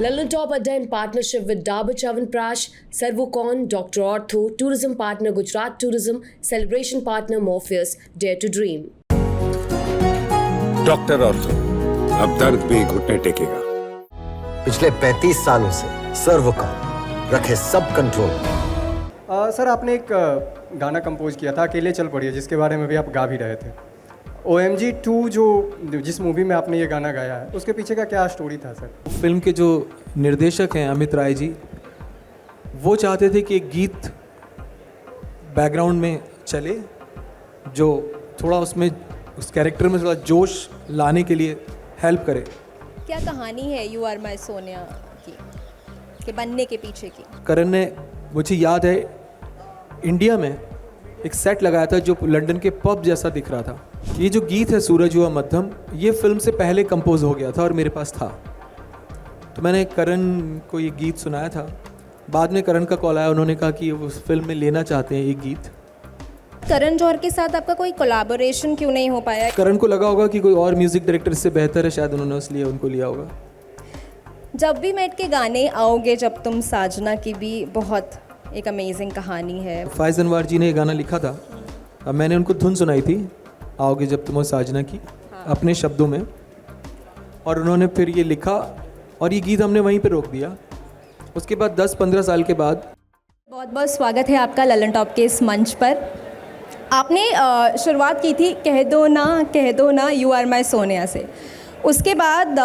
London Top Adda in partnership with Dabur Chyawanprash, Servocon, Dr. Ortho, Tourism Partner Gujarat Tourism, Celebration Partner Morpheus, Dare to Dream. Doctor ortho, अब दर्द भी घुटने टेकेगा। पिछले 35 सालों से सर्वकॉन रखे सब कंट्रोल। सर आपने एक गाना कंपोज किया था अकेले चल पड़िए, जिसके बारे में भी आप गा भी रहे थे। OMG 2 जो जिस मूवी में आपने ये गाना गाया है, उसके पीछे का क्या स्टोरी था सर? फिल्म के जो निर्देशक हैं अमित राय जी, वो चाहते थे कि एक गीत बैकग्राउंड में चले जो थोड़ा उसमें उस कैरेक्टर में थोड़ा जोश लाने के लिए हेल्प करे। क्या कहानी है यू आर माई सोनिया की के बनने के पीछे की? करण ने, मुझे याद है, इंडिया में एक सेट लगाया था जो लंदन के पब जैसा दिख रहा था। ये जो गीत है सूरज हुआ मध्यम, ये फिल्म से पहले कंपोज हो गया था और मेरे पास था, तो मैंने करण को ये गीत सुनाया था। बाद में करण का कॉल आया, उन्होंने कहा कि वो उस फिल्म में लेना चाहते हैं ये गीत। करण जौहर के साथ आपका कोई कोलैबोरेशन क्यों नहीं हो पाया? करण को लगा होगा कि कोई और म्यूजिक डायरेक्टर इससे बेहतर है, शायद उन्होंने इसलिए उनको लिया होगा। जब भी मेट के गाने आओगे जब तुम साजना की भी बहुत एक अमेजिंग कहानी है। फैज़ अनवर जी ने ये गाना लिखा था, अब मैंने उनको धुन सुनाई थी आओगे जब तुम साजना की, अपने शब्दों में, और उन्होंने फिर ये लिखा और ये गीत हमने वहीं पे रोक दिया। उसके बाद 10-15 साल के बाद। बहुत बहुत स्वागत है आपका ललन टॉप के इस मंच पर। आपने शुरुआत की थी कह दो ना यू आर माई सोनिया से। उसके बाद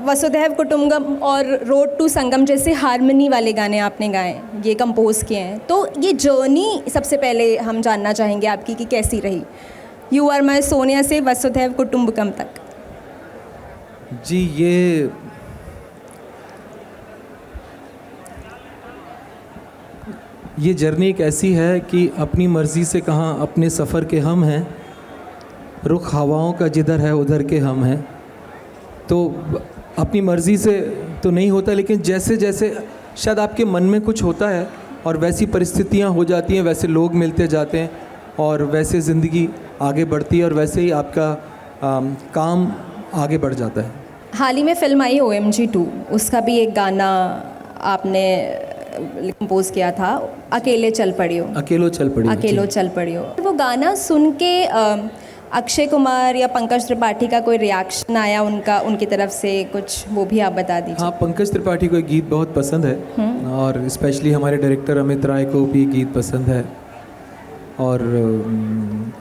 वसुधैव कुटुंबकम और रोड टू संगम जैसे हारमनी वाले गाने आपने गाए, ये कंपोज किए हैं। तो ये जर्नी सबसे पहले हम जानना चाहेंगे आपकी कि कैसी रही, यू आर माई सोनिया से वसुधैव कुटुंबकम तक? जी, ये जर्नी एक ऐसी है कि अपनी मर्ज़ी से कहाँ अपने सफ़र के हम हैं, रुख हवाओं का जिधर है उधर के हम हैं। तो अपनी मर्ज़ी से तो नहीं होता, लेकिन जैसे जैसे शायद आपके मन में कुछ होता है और वैसी परिस्थितियाँ हो जाती हैं, वैसे लोग मिलते जाते हैं और वैसे ज़िंदगी आगे बढ़ती है और वैसे ही आपका काम आगे बढ़ जाता है। हाल ही में फिल्म आई OMG 2, उसका भी एक गाना आपने कंपोज किया था, अकेले चल पड़ियो। अकेलो चल पड़ियो। वो गाना सुन के अक्षय कुमार या पंकज त्रिपाठी का कोई रिएक्शन आया उनकी तरफ से कुछ, वो भी आप बता दीजिए। हाँ, पंकज त्रिपाठी को ये गीत बहुत पसंद है और स्पेशली हमारे डायरेक्टर अमित राय को भी गीत पसंद है, और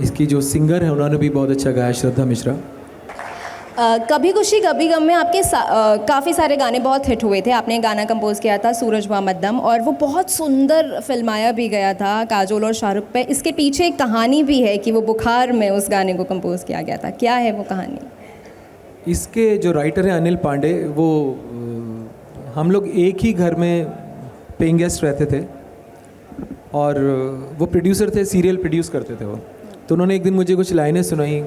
इसकी जो सिंगर है उन्होंने भी बहुत अच्छा गाया, श्रद्धा मिश्रा। कभी खुशी कभी गम में आपके काफ़ी सारे गाने बहुत हिट हुए थे। आपने गाना कंपोज किया था सूरज हुआ मध्यम, और वो बहुत सुंदर फिल्माया भी गया था काजोल और शाहरुख पे। इसके पीछे एक कहानी भी है कि वो बुखार में उस गाने को कंपोज किया गया था, क्या है वो कहानी? इसके जो राइटर हैं अनिल पांडे, वो हम लोग एक ही घर में पेइंग गेस्ट रहते थे और वो प्रोड्यूसर थे, सीरियल प्रोड्यूस करते थे वो। तो उन्होंने एक दिन मुझे कुछ लाइनें सुनाई,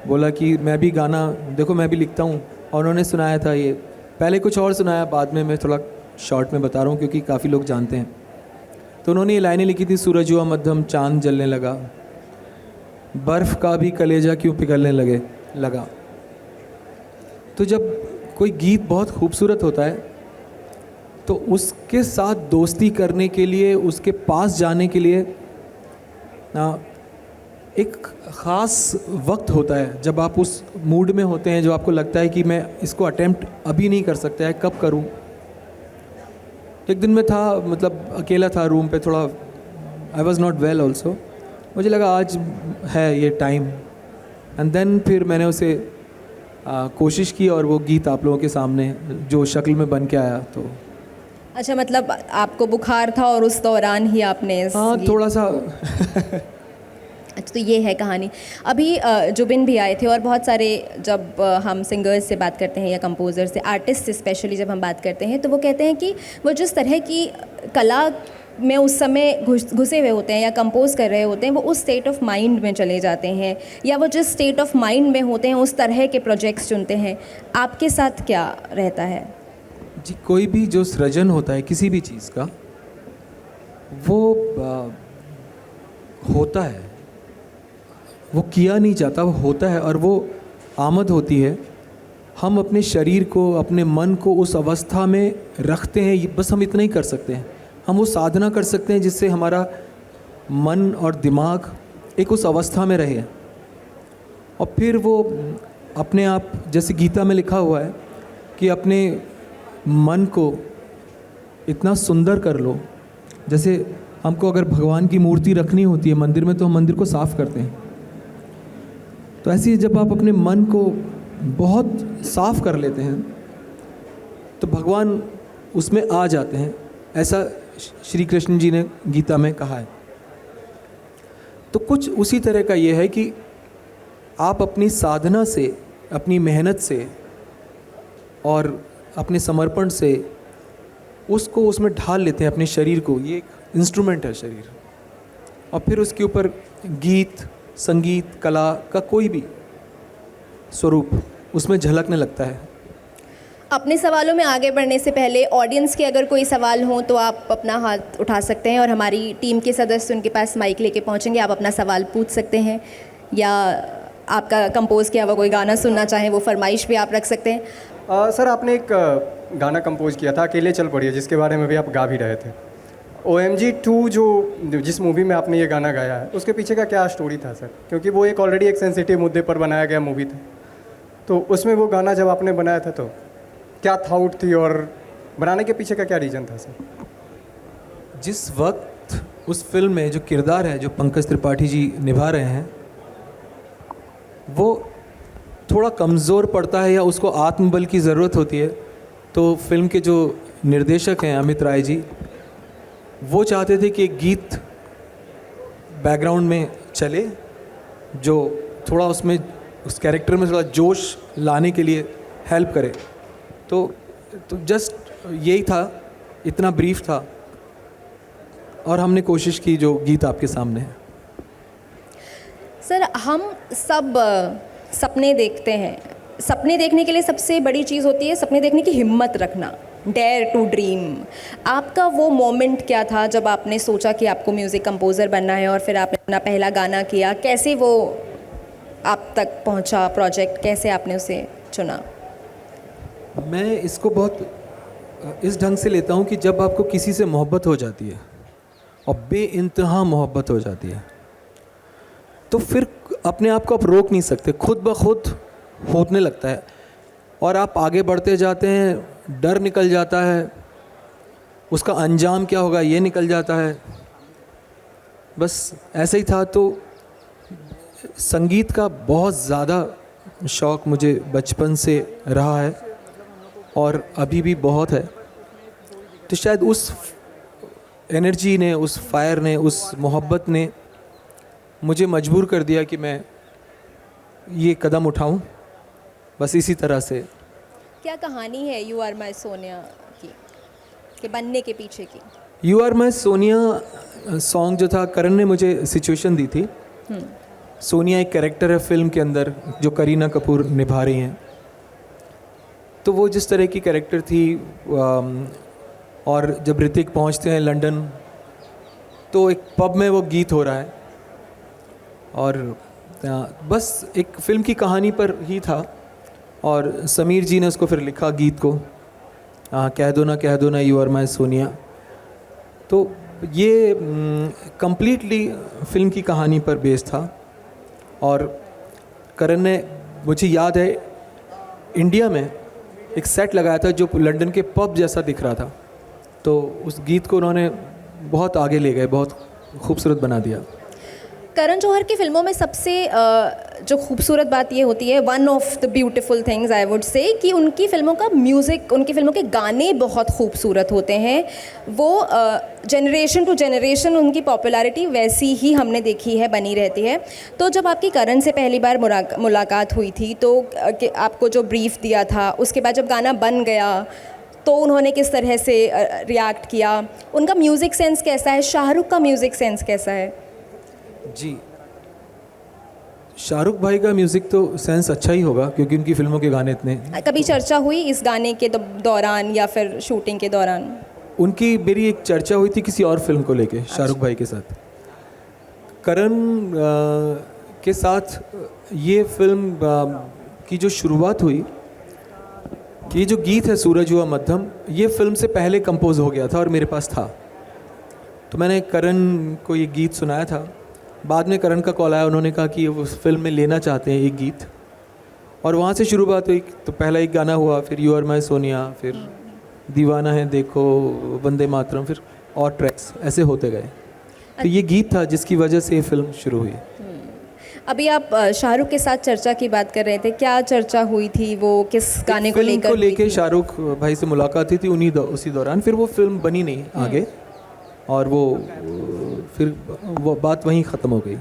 बोला कि मैं भी गाना, देखो मैं भी लिखता हूँ, और उन्होंने सुनाया था ये। पहले कुछ और सुनाया, बाद में मैं थोड़ा शॉर्ट में बता रहा हूँ क्योंकि काफ़ी लोग जानते हैं। तो उन्होंने ये लाइनें लिखी थी, सूरज हुआ मध्यम चांद जलने लगा, बर्फ़ का भी कलेजा क्यों पिघलने लगा। तो जब कोई गीत बहुत खूबसूरत होता है तो उसके साथ दोस्ती करने के लिए, उसके पास जाने के लिए एक ख़ास वक्त होता है जब आप उस मूड में होते हैं, जो आपको लगता है कि मैं इसको अटेम्प्ट अभी नहीं कर सकता है, कब करूं। एक दिन में था, मतलब अकेला था रूम पे, थोड़ा I was not well also, मुझे लगा आज है ये टाइम, एंड देन फिर मैंने उसे कोशिश की और वो गीत आप लोगों के सामने जो शक्ल में बन के आया। तो अच्छा, मतलब आपको बुखार था और उस दौरान ही आपने थोड़ा सा अच्छा, तो ये है कहानी। अभी जुबिन भी आए थे, और बहुत सारे जब हम सिंगर्स से बात करते हैं या कंपोजर से, आर्टिस्ट से स्पेशली जब हम बात करते हैं, तो वो कहते हैं कि वो जिस तरह की कला में उस समय घुसे हुए होते हैं या कंपोज कर रहे होते हैं, वो उस स्टेट ऑफ माइंड में चले जाते हैं, या वो जिस स्टेट ऑफ माइंड में होते हैं उस तरह के प्रोजेक्ट्स चुनते हैं। आपके साथ क्या रहता है? जी, कोई भी जो सृजन होता है किसी भी चीज़ का, वो होता है, वो किया नहीं जाता, वो होता है और वो आमद होती है हम अपने शरीर को, अपने मन को उस अवस्था में रखते हैं, बस हम इतना ही कर सकते हैं। हम वो साधना कर सकते हैं जिससे हमारा मन और दिमाग एक उस अवस्था में रहे, और फिर वो अपने आप, जैसे गीता में लिखा हुआ है कि अपने मन को इतना सुंदर कर लो। जैसे हमको अगर भगवान की मूर्ति रखनी होती है मंदिर में, तो हम मंदिर को साफ़ करते हैं। तो ऐसे ही जब आप अपने मन को बहुत साफ़ कर लेते हैं तो भगवान उसमें आ जाते हैं, ऐसा श्री कृष्ण जी ने गीता में कहा है। तो कुछ उसी तरह का ये है कि आप अपनी साधना से, अपनी मेहनत से और अपने समर्पण से उसको उसमें ढाल लेते हैं, अपने शरीर को। ये एक इंस्ट्रूमेंट है शरीर, और फिर उसके ऊपर गीत, संगीत, कला का कोई भी स्वरूप उसमें झलकने लगता है। अपने सवालों में आगे बढ़ने से पहले ऑडियंस के अगर कोई सवाल हो तो आप अपना हाथ उठा सकते हैं और हमारी टीम के सदस्य उनके पास माइक लेके पहुंचेंगे। आप अपना सवाल पूछ सकते हैं, या आपका कंपोज किया हुआ कोई गाना सुनना चाहें वो फरमाइश भी आप रख सकते हैं। सर, आपने एक गाना कंपोज किया था अकेले चल पड़िए, जिसके बारे में भी आप गा भी रहे थे। OMG 2 जो जिस मूवी में आपने ये गाना गाया है, उसके पीछे का क्या स्टोरी था सर? क्योंकि वो एक ऑलरेडी एक सेंसिटिव मुद्दे पर बनाया गया मूवी था, तो उसमें वो गाना जब आपने बनाया था तो क्या थाउट थी और बनाने के पीछे का क्या रीज़न था सर? जिस वक्त उस फिल्म में जो किरदार है जो पंकज त्रिपाठी जी निभा रहे हैं, वो थोड़ा कमज़ोर पड़ता है या उसको आत्मबल की ज़रूरत होती है, तो फिल्म के जो निर्देशक हैं अमित राय जी, वो चाहते थे कि एक गीत बैकग्राउंड में चले जो थोड़ा उसमें उस कैरेक्टर में थोड़ा जोश लाने के लिए हेल्प करे। तो जस्ट यही था, इतना ब्रीफ था, और हमने कोशिश की जो गीत आपके सामने है। सर, हम सब सपने देखते हैं। सपने देखने के लिए सबसे बड़ी चीज़ होती है सपने देखने की हिम्मत रखना, डेयर टू ड्रीम। आपका वो मोमेंट क्या था जब आपने सोचा कि आपको म्यूज़िक कंपोज़र बनना है और फिर आपने अपना पहला गाना किया? कैसे वो आप तक पहुंचा प्रोजेक्ट, कैसे आपने उसे चुना? मैं इसको बहुत इस ढंग से लेता हूँ कि जब आपको किसी से मोहब्बत हो जाती है और बेइंतहा मोहब्बत हो जाती है, तो फिर अपने आप को आप रोक नहीं सकते, खुद ब खुद होने लगता है और आप आगे बढ़ते जाते हैं। डर निकल जाता है, उसका अंजाम क्या होगा ये निकल जाता है। बस ऐसे ही था। तो संगीत का बहुत ज़्यादा शौक़ मुझे बचपन से रहा है और अभी भी बहुत है। तो शायद उस एनर्जी ने, उस फायर ने, उस मोहब्बत ने मुझे मजबूर कर दिया कि मैं ये कदम उठाऊं। बस इसी तरह से। क्या कहानी है यू आर माई सोनिया की, के बनने के पीछे की? You are my Sonia song जो था, करण ने मुझे सिचुएशन दी थी। सोनिया एक कैरेक्टर है फिल्म के अंदर जो करीना कपूर निभा रही हैं। तो वो जिस तरह की कैरेक्टर थी, और जब ऋतिक पहुंचते हैं लंदन, तो एक पब में वो गीत हो रहा है और बस एक फ़िल्म की कहानी पर ही था। और समीर जी ने उसको फिर लिखा गीत को, कह दो ना यू आर माई सोनिया। तो ये कंप्लीटली फ़िल्म की कहानी पर बेस्ड था। और करण ने, मुझे याद है, इंडिया में एक सेट लगाया था जो लंदन के पब जैसा दिख रहा था। तो उस गीत को उन्होंने बहुत आगे ले गए, बहुत खूबसूरत बना दिया। करण जौहर की फ़िल्मों में सबसे जो खूबसूरत बात ये होती है, one of the beautiful things I would say, कि उनकी फ़िल्मों का म्यूज़िक, उनकी फ़िल्मों के गाने बहुत खूबसूरत होते हैं। वो जनरेशन टू जनरेशन उनकी पॉपुलैरिटी वैसी ही हमने देखी है, बनी रहती है। तो जब आपकी करण से पहली बार मुलाकात हुई थी, तो आपको जो ब्रीफ दिया था, उसके बाद जब गाना बन गया तो उन्होंने किस तरह से रिएक्ट किया? उनका म्यूज़िक सेंस कैसा है? शाहरुख का म्यूज़िक सेंस कैसा है? जी, शाहरुख भाई का म्यूज़िक तो सेंस अच्छा ही होगा, क्योंकि उनकी फिल्मों के गाने इतने। कभी चर्चा हुई इस गाने के दौरान या फिर शूटिंग के दौरान? उनकी मेरी एक चर्चा हुई थी किसी और फिल्म को लेके, शाहरुख भाई के साथ। करण के साथ ये फिल्म की जो शुरुआत हुई कि ये जो गीत है सूरज हुआ मध्यम, ये फिल्म से पहले कंपोज हो गया था और मेरे पास था। तो मैंने करण को ये गीत सुनाया था। बाद में करण का कॉल आया, उन्होंने कहा कि वो फिल्म में लेना चाहते हैं एक गीत, और वहाँ से शुरुआत हुई। तो पहला एक गाना हुआ, फिर यू आर माई सोनिया, फिर दीवाना है देखो, वंदे मातरम, फिर और ट्रैक्स ऐसे होते गए। तो ये गीत था जिसकी वजह से ये फिल्म शुरू हुई। अभी आप शाहरुख के साथ चर्चा की बात कर रहे थे, क्या चर्चा हुई थी, वो किस गाने को लेकर? फिल्म को लेके शाहरुख भाई से मुलाकात हुई थी उसी दौरान। फिर वो फिल्म बनी नहीं आगे, और वो फिर वो बात वहीं ख़त्म हो गई।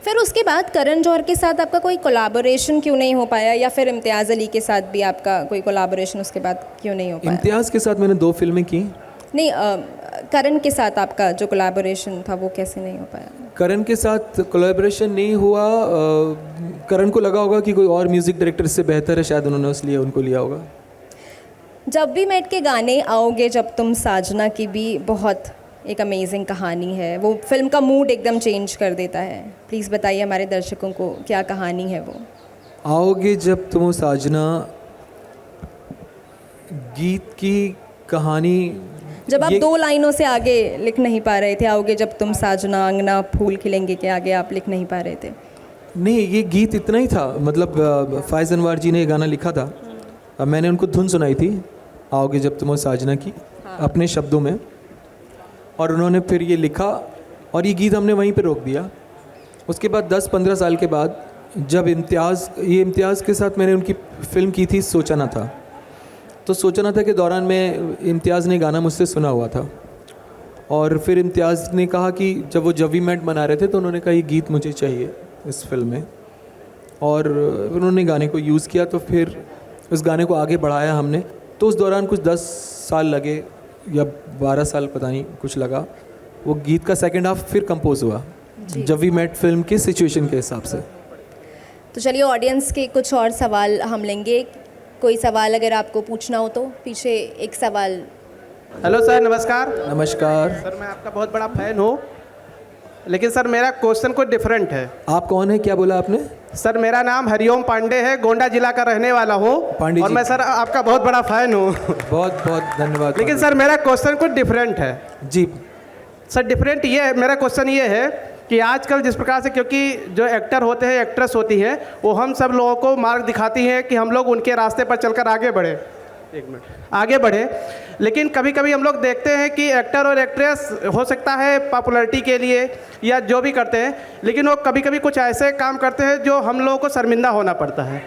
फिर उसके बाद करण जौहर के साथ आपका कोई कोलैबोरेशन क्यों नहीं हो पाया, या फिर इम्तियाज़ अली के साथ भी आपका कोई कोलैबोरेशन उसके बाद क्यों नहीं हो पाया? इम्तियाज़ के साथ मैंने 2 फिल्में की। नहीं, करण के साथ आपका जो कोलैबोरेशन था वो कैसे नहीं हो पाया? करण के साथ कोलैबोरेशन नहीं हुआ। करण को लगा होगा कि कोई और म्यूज़िक डायरेक्टर इससे बेहतर है, शायद उन्होंने इसलिए उनको लिया होगा। जब वी मेट के गाने आओगे जब तुम साजना की भी बहुत एक अमेजिंग कहानी है, वो फिल्म का मूड एकदम चेंज कर देता है। प्लीज़ बताइए हमारे दर्शकों को क्या कहानी है वो। आओगे जब तुम साजना गीत की कहानी, जब आप 2 लाइनों से आगे लिख नहीं पा रहे थे, आओगे जब तुम साजना अंगना फूल खिलेंगे के आगे आप लिख नहीं पा रहे थे। नहीं, ये गीत इतना ही था। मतलब फ़ाइज़ अनवर जी ने ये गाना लिखा था, अब मैंने उनको धुन सुनाई थी आओगे जब तुम साजना की, अपने शब्दों में, और उन्होंने फिर ये लिखा और ये गीत हमने वहीं पे रोक दिया। उसके बाद 10-15 साल के बाद जब इम्तियाज़ के साथ मैंने उनकी फ़िल्म की थी सोचा ना था, तो सोचा ना था के दौरान में इम्तियाज़ ने गाना मुझसे सुना हुआ था, और फिर इम्तियाज़ ने कहा कि जब वी मेट बना रहे थे तो उन्होंने कहा ये गीत मुझे चाहिए इस फिल्म में, और उन्होंने गाने को यूज़ किया। तो फिर उस गाने को आगे बढ़ाया हमने। तो उस दौरान कुछ 10 साल लगे या 12 साल, पता नहीं, कुछ लगा। वो गीत का सेकंड हाफ फिर कंपोज हुआ जब वी मेट फिल्म की सिचुएशन के हिसाब से। तो चलिए ऑडियंस के कुछ और सवाल हम लेंगे। कोई सवाल अगर आपको पूछना हो तो पीछे एक सवाल। हेलो सर, नमस्कार। नमस्कार सर, मैं आपका बहुत बड़ा फ़ैन हूँ, लेकिन सर मेरा क्वेश्चन कुछ डिफरेंट है। आप कौन है, क्या बोला आपने? सर मेरा नाम हरिओम पांडे है, गोंडा जिला का रहने वाला हूँ, पांडे और जी। मैं सर आपका बहुत बड़ा फ़ैन हूँ। बहुत बहुत धन्यवाद। लेकिन सर मेरा क्वेश्चन कुछ डिफरेंट है जी सर। डिफरेंट ये है, मेरा क्वेश्चन ये है कि आजकल जिस प्रकार से, क्योंकि जो एक्टर होते हैं, एक्ट्रेस होती है, वो हम सब लोगों को मार्ग दिखाती हैं कि हम लोग उनके रास्ते पर चलकर आगे बढ़े, आगे बढ़े। लेकिन कभी कभी हम लोग देखते हैं कि एक्टर और एक्ट्रेस हो सकता है पॉपुलैरिटी के लिए या जो भी करते हैं, लेकिन वो कभी कभी कुछ ऐसे काम करते हैं जो हम लोगों को शर्मिंदा होना पड़ता है।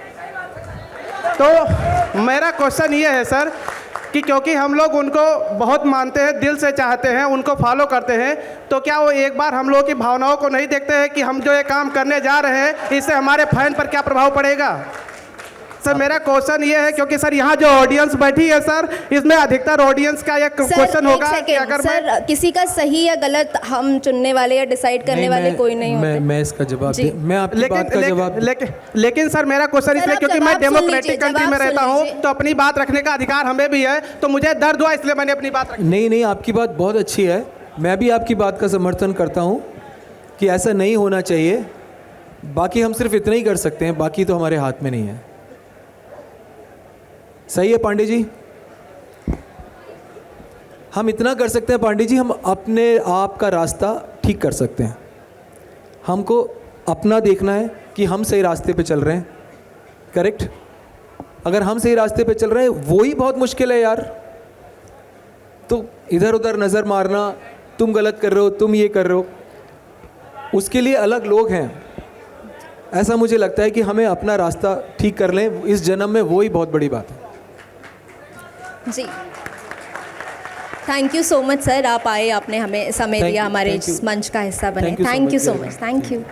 तो मेरा क्वेश्चन ये है सर कि क्योंकि हम लोग उनको बहुत मानते हैं, दिल से चाहते हैं, उनको फॉलो करते हैं, तो क्या वो एक बार हम लोगों की भावनाओं को नहीं देखते हैं कि हम जो ये काम करने जा रहे हैं इससे हमारे फैन पर क्या प्रभाव पड़ेगा? सर मेरा क्वेश्चन ये है, क्योंकि सर यहाँ जो ऑडियंस बैठी है सर, इसमें अधिकतर ऑडियंस का ये क्वेश्चन होगा कि अगर सर किसी का सही या गलत हम चुनने वाले या डिसाइड करने वाले कोई नहीं होते। मैं इसका जवाब मैं आपकी बात का जवाब। लेकिन सर मेरा क्वेश्चन इसलिए क्योंकि मैं डेमोक्रेटिक कंट्री में रहता हूँ, तो अपनी बात रखने का अधिकार हमें भी है, तो मुझे दर्द हुआ इसलिए मैंने अपनी बात रखी। नहीं, आपकी बात बहुत अच्छी है, मैं भी आपकी बात का समर्थन करता हूँ कि ऐसा नहीं होना चाहिए। बाकी हम सिर्फ इतना ही कर सकते हैं, बाकी तो हमारे हाथ में नहीं है। सही है पांडे जी, हम इतना कर सकते हैं पांडे जी, हम अपने आप का रास्ता ठीक कर सकते हैं। हमको अपना देखना है कि हम सही रास्ते पे चल रहे हैं, करेक्ट? अगर हम सही रास्ते पे चल रहे हैं, वो ही बहुत मुश्किल है यार। तो इधर उधर नज़र मारना, तुम गलत कर रहे हो, तुम ये कर रहे हो, उसके लिए अलग लोग हैं। ऐसा मुझे लगता है कि हमें अपना रास्ता ठीक कर लें इस जन्म में, वो ही बहुत बड़ी बात है। जी, thank you so much sir, आप आए, आपने हमें समय दिया, हमारे इस मंच का हिस्सा बने। Thank you so much. Thank you.